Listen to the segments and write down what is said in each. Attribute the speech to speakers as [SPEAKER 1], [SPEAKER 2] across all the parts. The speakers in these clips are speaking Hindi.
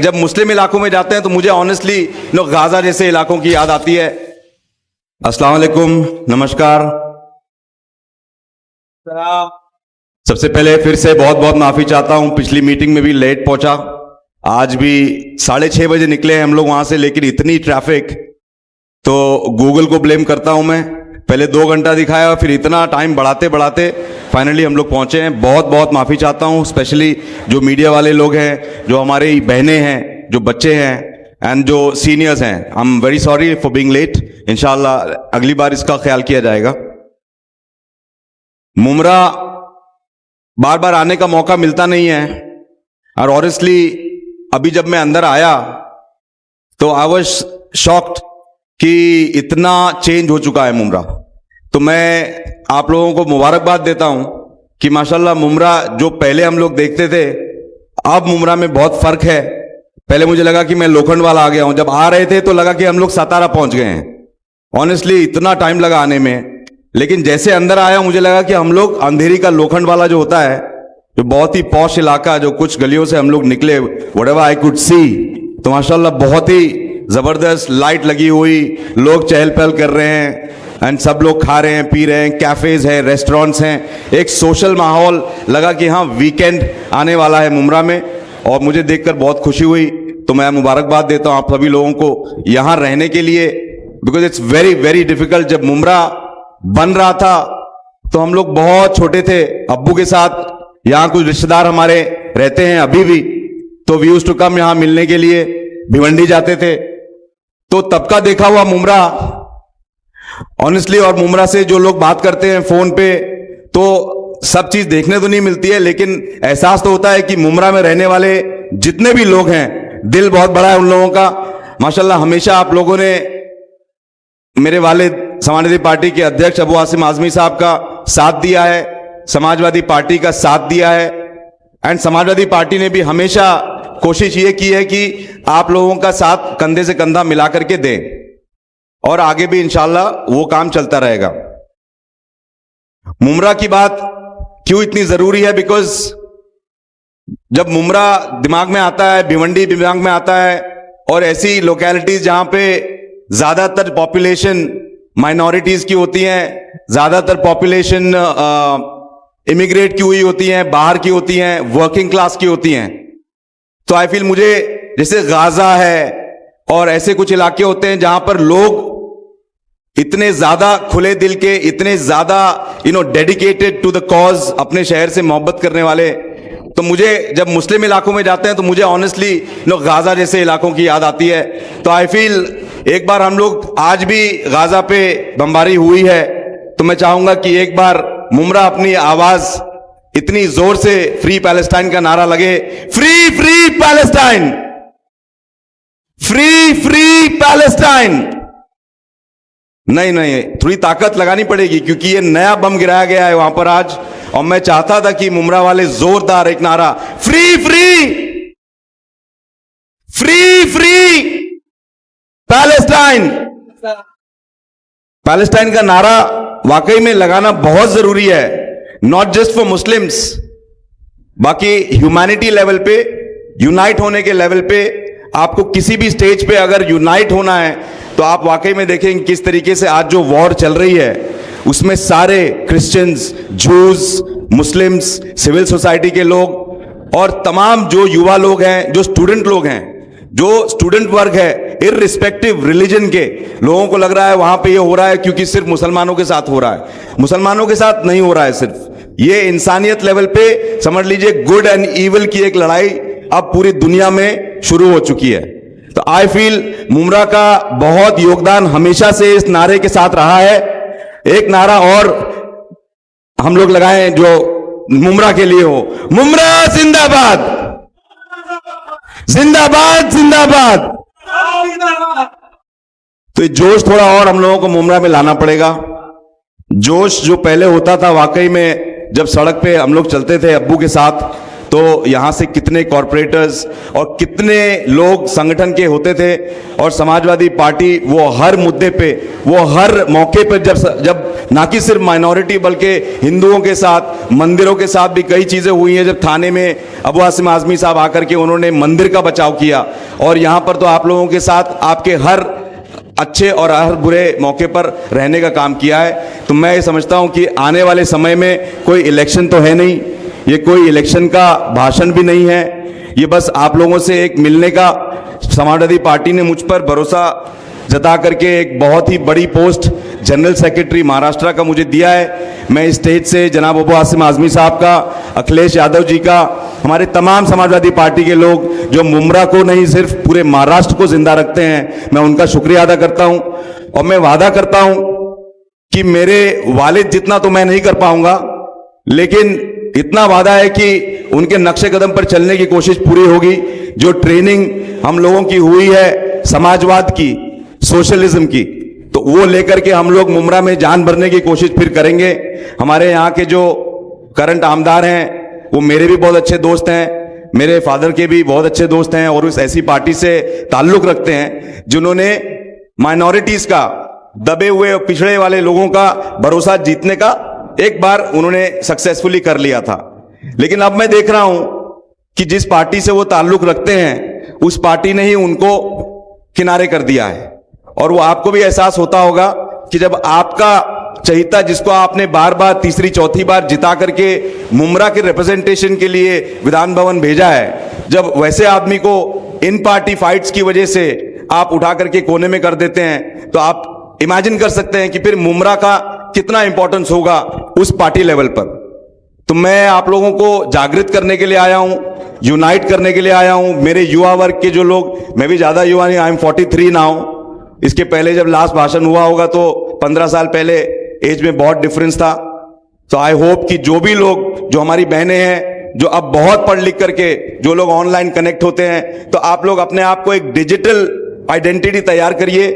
[SPEAKER 1] जब मुस्लिम इलाकों में जाते हैं तो मुझे ऑनेस्टली गाजा जैसे इलाकों की याद आती है। अस्सलाम वालेकुम, नमस्कार। सबसे पहले फिर से बहुत बहुत माफी चाहता हूं, पिछली मीटिंग में भी लेट पहुंचा। आज भी 6:30 बजे निकले हैं हम लोग वहां से, लेकिन इतनी ट्रैफिक, तो गूगल को ब्लेम करता हूं मैं। पहले 2 घंटा दिखाया, फिर इतना टाइम बढ़ाते बढ़ाते फाइनली हम लोग पहुंचे हैं। बहुत बहुत माफी चाहता हूं, स्पेशली जो मीडिया वाले लोग हैं, जो हमारी बहनें हैं, जो बच्चे हैं एंड जो सीनियर्स हैं। I am very sorry for being late. इंशाल्लाह अगली बार इसका ख्याल किया जाएगा। मुमरा बार बार आने का मौका मिलता नहीं है, और ऑनेस्टली अभी जब मैं अंदर आया तो आई वाज शॉक्ड कि इतना चेंज हो चुका है मुमरा। तो मैं आप लोगों को मुबारकबाद देता हूं कि माशाल्लाह मुमरा जो पहले हम लोग देखते थे, अब मुमरा में बहुत फर्क है। पहले मुझे लगा कि मैं लोखंडवाला आ गया हूं, जब आ रहे थे तो लगा कि हम लोग सातारा पहुंच गए हैं। ऑनेस्टली इतना टाइम लगा आने में, लेकिन जैसे अंदर आया मुझे लगा कि हम लोग अंधेरी का लोखंडवाला जो होता है, जो बहुत ही पॉश इलाका, जो कुछ गलियों से हम लोग निकले, व्हाटएवर आई कुड सी, तो माशाल्लाह बहुत ही जबरदस्त लाइट लगी हुई, लोग चहल पहल कर रहे हैं एंड सब लोग खा रहे हैं, पी रहे हैं, कैफेज हैं, रेस्टोरेंट्स हैं, एक सोशल माहौल लगा कि हाँ वीकेंड आने वाला है मुमरा में, और मुझे देखकर बहुत खुशी हुई। तो मैं मुबारकबाद देता हूं आप सभी लोगों को यहां रहने के लिए, because it's very very difficult. जब मुमरा बन रहा था तो हम लोग बहुत छोटे थे, अब्बू के साथ यहां कुछ रिश्तेदार हमारे रहते हैं अभी भी, तो वी यूज्ड टू कम यहां मिलने के लिए, भिवंडी जाते थे। तो तब का देखा हुआ मुमरा ऑनेस्टली, और मुमरा से जो लोग बात करते हैं फोन पे, तो सब चीज देखने तो नहीं मिलती है, लेकिन एहसास तो होता है कि मुमरा में रहने वाले जितने भी लोग हैं, दिल बहुत बड़ा है उन लोगों का। माशाल्लाह हमेशा आप लोगों ने मेरे वालिद समाजवादी पार्टी के अध्यक्ष अबू आसिम आजमी साहब का साथ दिया है, समाजवादी पार्टी का साथ दिया है, एंड समाजवादी पार्टी ने भी हमेशा कोशिश ये की है कि आप लोगों का साथ कंधे से कंधा मिला करके दें, और आगे भी इंशाल्लाह वो काम चलता रहेगा। मुमरा की बात क्यों इतनी जरूरी है? बिकॉज जब मुमरा दिमाग में आता है, भिवंडी दिमाग में आता है, और ऐसी लोकेलिटीज जहां पे ज्यादातर पॉपुलेशन माइनॉरिटीज की होती हैं, ज्यादातर पॉपुलेशन इमिग्रेट की हुई होती हैं, बाहर की होती हैं, वर्किंग क्लास की होती हैं, तो आई फील मुझे जैसे गाजा है और ऐसे कुछ इलाके होते हैं जहां पर लोग इतने ज्यादा खुले दिल के, इतने ज्यादा डेडिकेटेड टू द कॉज, अपने शहर से मोहब्बत करने वाले, तो मुझे जब मुस्लिम इलाकों में जाते हैं तो मुझे ऑनेस्टली गाजा जैसे इलाकों की याद आती है। तो आई फील एक बार हम लोग, आज भी गाजा पे बमबारी हुई है, तो मैं चाहूंगा कि एक बार मुमरा अपनी आवाज इतनी जोर से फ्री पैलेस्टाइन का नारा लगे, free free Palestine, free free Palestine. नहीं, थोड़ी ताकत लगानी पड़ेगी, क्योंकि ये नया बम गिराया गया है वहां पर आज, और मैं चाहता था कि मुमरा वाले जोरदार एक नारा, free free free free Palestine, Palestine का नारा वाकई में लगाना बहुत जरूरी है, नॉट जस्ट फॉर मुस्लिम्स, बाकी ह्यूमैनिटी लेवल पे, यूनाइट होने के लेवल पे, आपको किसी भी स्टेज पे अगर यूनाइट होना है तो आप वाकई में देखेंगे किस तरीके से आज जो वॉर चल रही है उसमें सारे क्रिश्चियंस, जूज, मुस्लिम्स, सिविल सोसाइटी के लोग और तमाम जो युवा लोग हैं, जो स्टूडेंट लोग हैं, जो स्टूडेंट वर्ग है, इररिस्पेक्टिव रिलीजन के लोगों को लग रहा है वहां पे ये हो रहा है क्योंकि सिर्फ मुसलमानों के साथ हो रहा है। मुसलमानों के साथ नहीं हो रहा है, सिर्फ ये इंसानियत लेवल पे समझ लीजिए गुड एंड इविल की एक लड़ाई अब पूरी दुनिया में शुरू हो चुकी है। तो आई फील मुमरा का बहुत योगदान हमेशा से इस नारे के साथ रहा है। एक नारा और हम लोग लगाएं जो मुमरा के लिए हो, मुमरा जिंदाबाद, जिंदाबाद जिंदाबाद। तो ये जोश थोड़ा और हम लोगों को मुमरा में लाना पड़ेगा। जोश जो पहले होता था वाकई में, जब सड़क पे हम लोग चलते थे अब्बू के साथ, तो यहाँ से कितने कॉरपोरेटर्स और कितने लोग संगठन के होते थे, और समाजवादी पार्टी वो हर मुद्दे पे, वो हर मौके पर जब ना कि सिर्फ माइनॉरिटी बल्कि हिंदुओं के साथ, मंदिरों के साथ भी कई चीज़ें हुई हैं। जब थाने में अबू आसिम आज़मी साहब आकर के उन्होंने मंदिर का बचाव किया, और यहाँ पर तो आप लोगों के साथ आपके हर अच्छे और हर बुरे मौके पर रहने का काम किया है। तो मैं ये समझता हूँ कि आने वाले समय में कोई इलेक्शन तो है नहीं, ये कोई इलेक्शन का भाषण भी नहीं है, ये बस आप लोगों से एक मिलने का, समाजवादी पार्टी ने मुझ पर भरोसा जता करके एक बहुत ही बड़ी पोस्ट जनरल सेक्रेटरी महाराष्ट्र का मुझे दिया है। मैं इस स्टेज से जनाब अबू आसिम आज़मी साहब का, अखिलेश यादव जी का, हमारे तमाम समाजवादी पार्टी के लोग जो मुमरा को नहीं सिर्फ पूरे महाराष्ट्र को जिंदा रखते हैं, मैं उनका शुक्रिया अदा करता हूं। और मैं वादा करता हूं कि मेरे वालिद जितना तो मैं नहीं कर पाऊंगा, लेकिन इतना वादा है कि उनके नक्शे कदम पर चलने की कोशिश पूरी होगी। जो ट्रेनिंग हम लोगों की हुई है समाजवाद की, सोशलिज्म की, तो वो लेकर के हम लोग मुमरा में जान भरने की कोशिश फिर करेंगे। हमारे यहाँ के जो करंट आमदार हैं वो मेरे भी बहुत अच्छे दोस्त हैं, मेरे फादर के भी बहुत अच्छे दोस्त हैं, और उस ऐसी पार्टी से ताल्लुक रखते हैं जिन्होंने माइनॉरिटीज का, दबे हुए और पिछड़े वाले लोगों का भरोसा जीतने का एक बार उन्होंने सक्सेसफुली कर लिया था। लेकिन अब मैं देख रहा हूं कि जिस पार्टी से वो ताल्लुक रखते हैं उस पार्टी ने ही उनको किनारे कर दिया है। और वो आपको भी एहसास होता होगा कि जब आपका चहिता, जिसको आपने बार बार तीसरी चौथी बार जिता करके मुमरा के रिप्रेजेंटेशन के लिए विधान भवन भेजा है, जब वैसे आदमी को इन पार्टी फाइट्स की वजह से आप उठा करके कोने में कर देते हैं, तो आप इमेजिन कर सकते हैं कि फिर मुमरा का कितना इंपॉर्टेंस होगा उस पार्टी लेवल पर। तो मैं आप लोगों को जागृत करने के लिए आया हूं, यूनाइट करने के लिए आया हूं। मेरे युवा वर्ग के जो लोग, मैं भी ज्यादा युवा नहीं, आई एम 43 नाउ, इसके पहले जब लास्ट भाषण हुआ होगा तो 15 साल पहले एज में बहुत डिफरेंस था। तो आई होप कि जो भी लोग, जो हमारी बहनें हैं, जो अब बहुत पढ़ लिख करके जो लोग ऑनलाइन कनेक्ट होते हैं, तो आप लोग अपने आप को एक डिजिटल आइडेंटिटी तैयार करिए,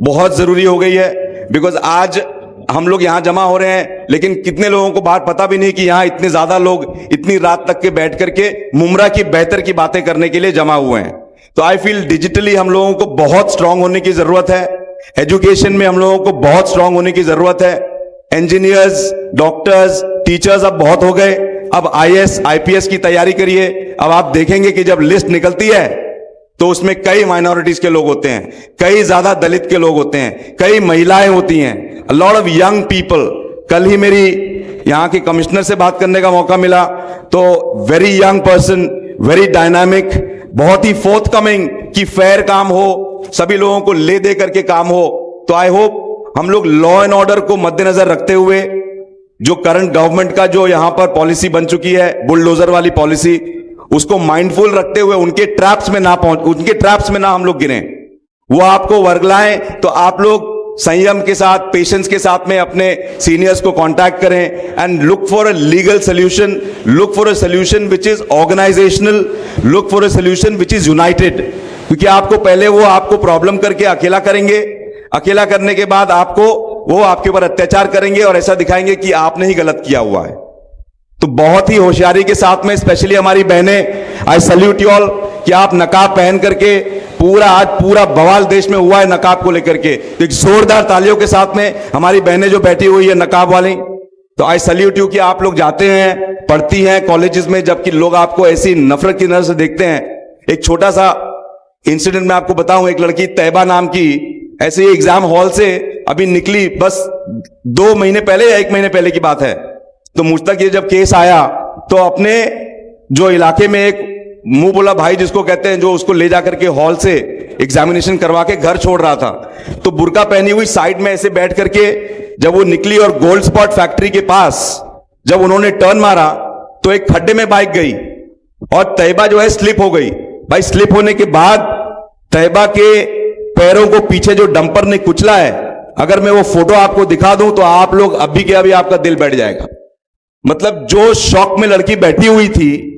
[SPEAKER 1] बहुत जरूरी हो गई है। बिकॉज आज हम लोग यहां जमा हो रहे हैं, लेकिन कितने लोगों को बात पता भी नहीं कि यहां इतने ज्यादा लोग इतनी रात तक के बैठ करके मुमरा की बेहतर की बातें करने के लिए जमा हुए हैं। तो आई फील डिजिटली हम लोगों को बहुत स्ट्रांग होने की जरूरत है, एजुकेशन में हम लोगों को बहुत स्ट्रांग होने की जरूरत है। इंजीनियर्स, डॉक्टर्स, टीचर्स अब बहुत हो गए, अब आईएएस, आईपीएस की तैयारी करिए। अब आप देखेंगे कि जब लिस्ट निकलती है तो उसमें कई माइनॉरिटीज के लोग होते हैं, कई ज्यादा दलित के लोग होते हैं, कई महिलाएं होती हैं, a lot of young people. कल ही मेरी यहाँ के कमिश्नर से बात करने का मौका मिला, तो very young person, very dynamic, बहुत ही फोर्थकमिंग कि फेयर काम हो, सभी लोगों को ले दे करके काम हो। तो आई होप हम लोग लॉ एंड ऑर्डर को मद्देनजर रखते हुए, जो करंट गवर्नमेंट का जो यहां पर पॉलिसी बन चुकी है, बुलडोजर वाली पॉलिसी, उसको माइंडफुल रखते हुए उनके ट्रैप्स में ना हम लोग गिरें। वो आपको वर्गलाएं तो आप लोग संयम के साथ, पेशेंस के साथ में अपने सीनियर्स को कांटेक्ट करें and look for a legal solution, look for a solution which is organisational, look for a solution which is united. क्योंकि आपको पहले वो आपको प्रॉब्लम करके अकेला करेंगे, अकेला करने के बाद आपको वो आपके ऊपर अत्याचार करेंगे और ऐसा दिखाएंगे कि आपने ही गलत किया हुआ है। तो बहुत ही होशियारी के साथ में, स्पेशली हमारी बहनें, आई सल्यूट यू ऑल कि आप नकाब पहन करके, आज पूरा बवाल देश में हुआ है नकाब को लेकर के, तो जोरदार तालियों के साथ में हमारी बहनें जो बैठी हुई है नकाब वाली, तो आई सल्यूट यू कि आप लोग जाते हैं, पढ़ती हैं कॉलेजेस में, जबकि लोग आपको ऐसी नफरत की नजर से देखते हैं। एक छोटा सा इंसिडेंट मैं आपको बताऊं, एक लड़की तैयबा नाम की ऐसे ही एग्जाम हॉल से अभी निकली, बस 2 महीने पहले या 1 महीने पहले की बात है। तो मुझ तक ये जब केस आया तो अपने जो इलाके में एक मुंह बोला भाई जिसको कहते हैं, जो उसको ले जाकर के हॉल से एग्जामिनेशन करवा के घर छोड़ रहा था, तो बुर्का पहनी हुई साइड में ऐसे बैठ करके जब वो निकली और गोल्ड स्पॉट फैक्ट्री के पास जब उन्होंने टर्न मारा तो एक खड्डे में बाइक गई और तैयबा जो है स्लिप हो गई। भाई स्लिप होने के बाद तैयबा के पैरों को पीछे जो डंपर ने कुचला है, अगर मैं वो फोटो आपको दिखा दूं तो आप लोग अभी के अभी आपका दिल बैठ जाएगा। मतलब जो शॉक में लड़की बैठी हुई थी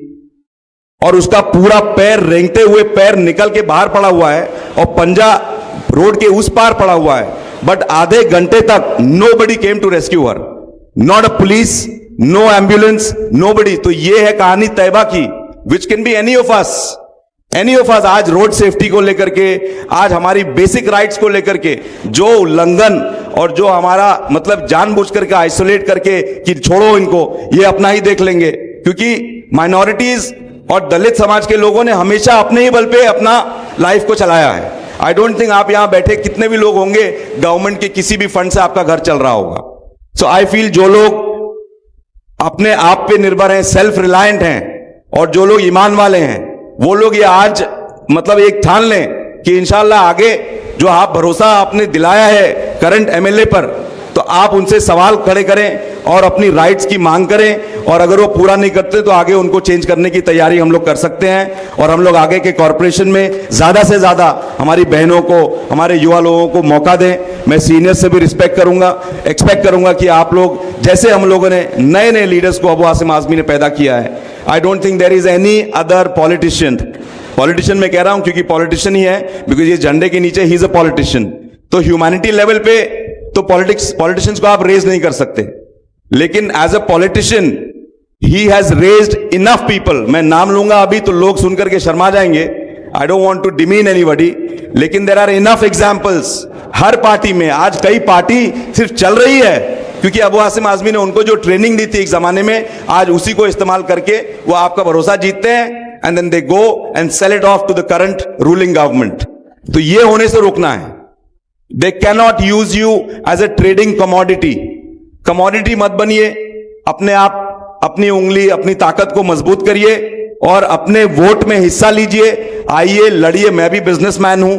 [SPEAKER 1] और उसका पूरा पैर, रेंगते हुए पैर निकल के बाहर पड़ा हुआ है और पंजा रोड के उस पार पड़ा हुआ है, बट आधे घंटे तक nobody came to rescue her, not a police, no ambulance, nobody. तो ये है कहानी तैयबा की, which can be any of us, any of us. आज रोड सेफ्टी को लेकर के, आज हमारी बेसिक राइट्स को लेकर के जो उल्लंघन और जो हमारा मतलब जानबूझ करके आइसोलेट करके कि छोड़ो इनको, ये अपना ही देख लेंगे, क्योंकि माइनॉरिटीज और दलित समाज के लोगों ने हमेशा अपने ही बल पे अपना लाइफ को चलाया है। आई डोंट थिंक आप यहां बैठे कितने भी लोग होंगे, गवर्नमेंट के किसी भी फंड से आपका घर चल रहा होगा। सो आई फील जो लोग अपने आप पे निर्भर हैं, सेल्फ रिलायंट हैं, और जो लोग ईमान वाले हैं, वो लोग ये आज मतलब एक ठान लें कि इंशाल्लाह आगे जो आप भरोसा आपने दिलाया है करंट एमएलए पर, तो आप उनसे सवाल खड़े करें और अपनी राइट्स की मांग करें, और अगर वो पूरा नहीं करते तो आगे उनको चेंज करने की तैयारी हम लोग कर सकते हैं। और हम लोग आगे के कॉरपोरेशन में ज्यादा से ज्यादा हमारी बहनों को, हमारे युवा लोगों को मौका दें। मैं सीनियर से भी एक्सपेक्ट करूंगा कि आप लोग जैसे हम लोगों ने नए नए लीडर्स को अबू आसिम आजमी ने पैदा किया है, I don't think there is any other politician मैं कह रहा हूं क्योंकि पॉलिटिशियन ही है, बिकॉज ये झंडे के नीचे ही इज अ पॉलिटिशियन। तो ह्यूमैनिटी लेवल पे तो पॉलिटिशियंस को आप रेज नहीं कर सकते, लेकिन as a politician he has raised enough people. मैं नाम लूंगा अभी तो लोग सुनकर के शर्मा जाएंगे, I don't want to demean anybody, लेकिन देयर आर इनफ एग्जांपल्स। हर पार्टी में आज कई पार्टी सिर्फ चल रही है क्योंकि अबू आसिम आजमी ने उनको जो ट्रेनिंग दी थी एक जमाने में, आज उसी को इस्तेमाल करके वो आपका भरोसा जीतते हैं, and then they go and sell it off to the current ruling government. तो ये होने से रोकना है। They cannot use you as a trading commodity मत बनिए। अपने आप अपनी उंगली, अपनी ताकत को मजबूत करिए और अपने वोट में हिस्सा लीजिए। आइए, लड़िए। मैं भी बिजनेसमैन हूं,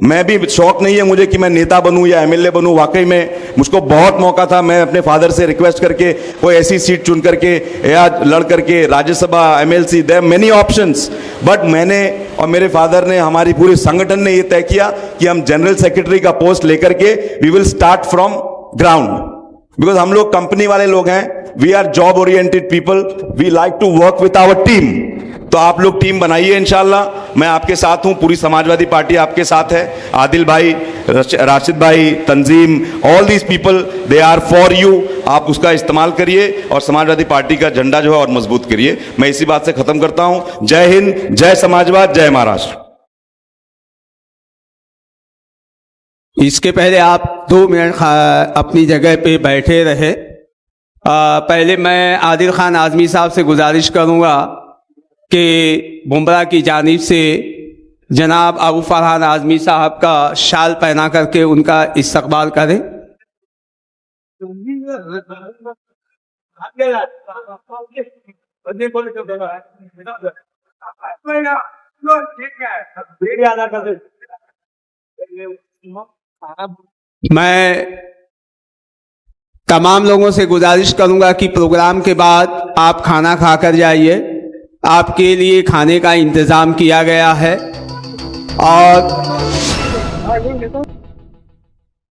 [SPEAKER 1] मैं भी शौक नहीं है मुझे कि मैं नेता बनूं या एमएलए बनूं। वाकई में मुझको बहुत मौका था, मैं अपने फादर से रिक्वेस्ट करके कोई ऐसी सीट चुन करके या लड़ करके Rajya Sabha, MLC, there many options, but मैंने और मेरे फादर ने, हमारी पूरे संगठन ने यह तय किया कि हम जनरल सेक्रेटरी का पोस्ट लेकर के we will start from ground, because हम लोग कंपनी वाले लोग हैं, we are job oriented people, we like to work with our team. तो आप लोग टीम बनाइए इंशाल्लाह। मैं आपके साथ हूं, पूरी समाजवादी पार्टी आपके साथ है। आदिल भाई, राशिद भाई, Tanzeem, all these people they are for you. आप उसका इस्तेमाल करिए और समाजवादी पार्टी का झंडा जो है और मजबूत करिए। मैं इसी बात से खत्म करता हूं। जय हिंद, जय समाजवाद, जय महाराष्ट्र।
[SPEAKER 2] इसके पहले आप 2 मिनट अपनी जगह पे बैठे रहे। पहले मैं आदिल खान आजमी साहब से गुजारिश करूंगा कि बुमरा की जानिब से जनाब अबू फरहान आजमी साहब का शाल पहना करके उनका इस्तकबाल करें। मैं तमाम लोगों से गुजारिश करूंगा कि प्रोग्राम के बाद आप खाना खाकर जाइए। आपके लिए खाने का इंतज़ाम किया गया है और